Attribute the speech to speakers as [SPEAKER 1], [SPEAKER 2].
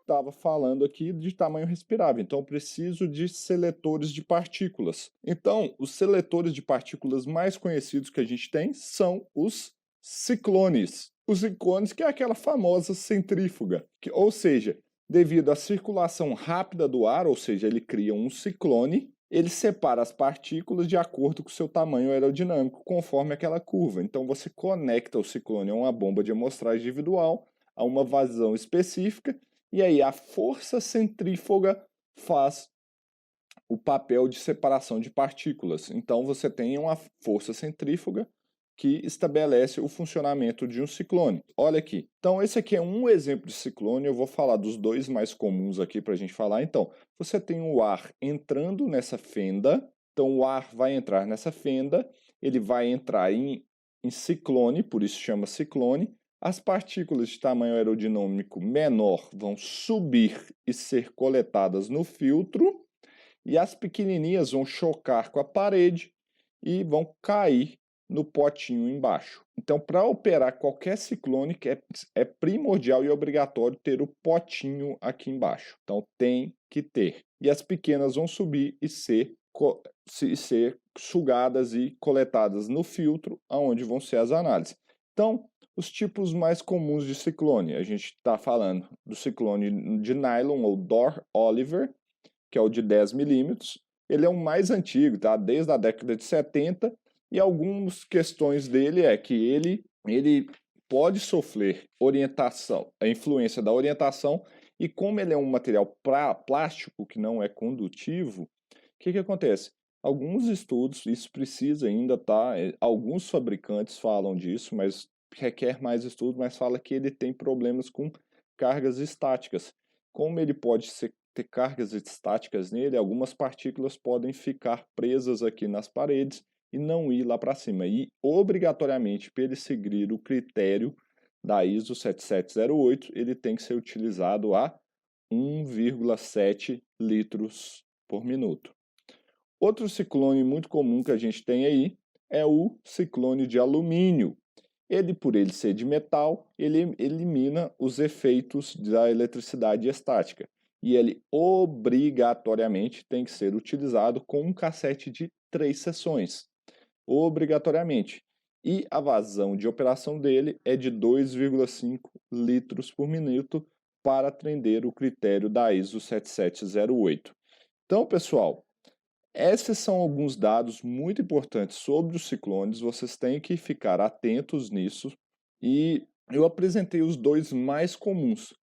[SPEAKER 1] Estava falando aqui de tamanho respirável, então eu preciso de seletores de partículas. Então, os seletores de partículas mais conhecidos que a gente tem são os ciclones. Os ciclones, que é aquela famosa centrífuga, ou seja, devido à circulação rápida do ar, ou seja, ele cria um ciclone, ele separa as partículas de acordo com o seu tamanho aerodinâmico, conforme aquela curva. Então, você conecta o ciclone a uma bomba de amostragem individual, a uma vazão específica, e aí a força centrífuga faz o papel de separação de partículas. Então você tem uma força centrífuga que estabelece o funcionamento de um ciclone. Olha aqui. Então esse aqui é um exemplo de ciclone. Eu vou falar dos dois mais comuns aqui para a gente falar. Então você tem o ar entrando nessa fenda. Então o ar vai entrar nessa fenda. Ele vai entrar em ciclone, por isso chama ciclone. As partículas de tamanho aerodinâmico menor vão subir e ser coletadas no filtro, e as pequenininhas vão chocar com a parede e vão cair no potinho embaixo. Então, para operar qualquer ciclone, é primordial e obrigatório ter o potinho aqui embaixo. Então, tem que ter. E as pequenas vão subir e ser sugadas e coletadas no filtro, aonde vão ser as análises. Então, os tipos mais comuns de ciclone, a gente está falando do ciclone de nylon ou Dor-Oliver, que é o de 10 milímetros. Ele é o mais antigo, tá? Desde a década de 70, e algumas questões dele é que ele pode sofrer orientação, a influência da orientação, e como ele é um material plástico que não é condutivo, o que acontece? Alguns estudos, isso precisa ainda, tá? Alguns fabricantes falam disso, mas requer mais estudo, mas fala que ele tem problemas com cargas estáticas. Como ele pode ter cargas estáticas nele, algumas partículas podem ficar presas aqui nas paredes e não ir lá para cima. E, obrigatoriamente, para ele seguir o critério da ISO 7708, ele tem que ser utilizado a 1,7 litros por minuto. Outro ciclone muito comum que a gente tem aí é o ciclone de alumínio. Ele, por ele ser de metal, ele elimina os efeitos da eletricidade estática. E ele obrigatoriamente tem que ser utilizado com um cassete de 3 seções. Obrigatoriamente. E a vazão de operação dele é de 2,5 litros por minuto para atender o critério da ISO 7708. Então, pessoal, esses são alguns dados muito importantes sobre os ciclones, vocês têm que ficar atentos nisso, e eu apresentei os dois mais comuns.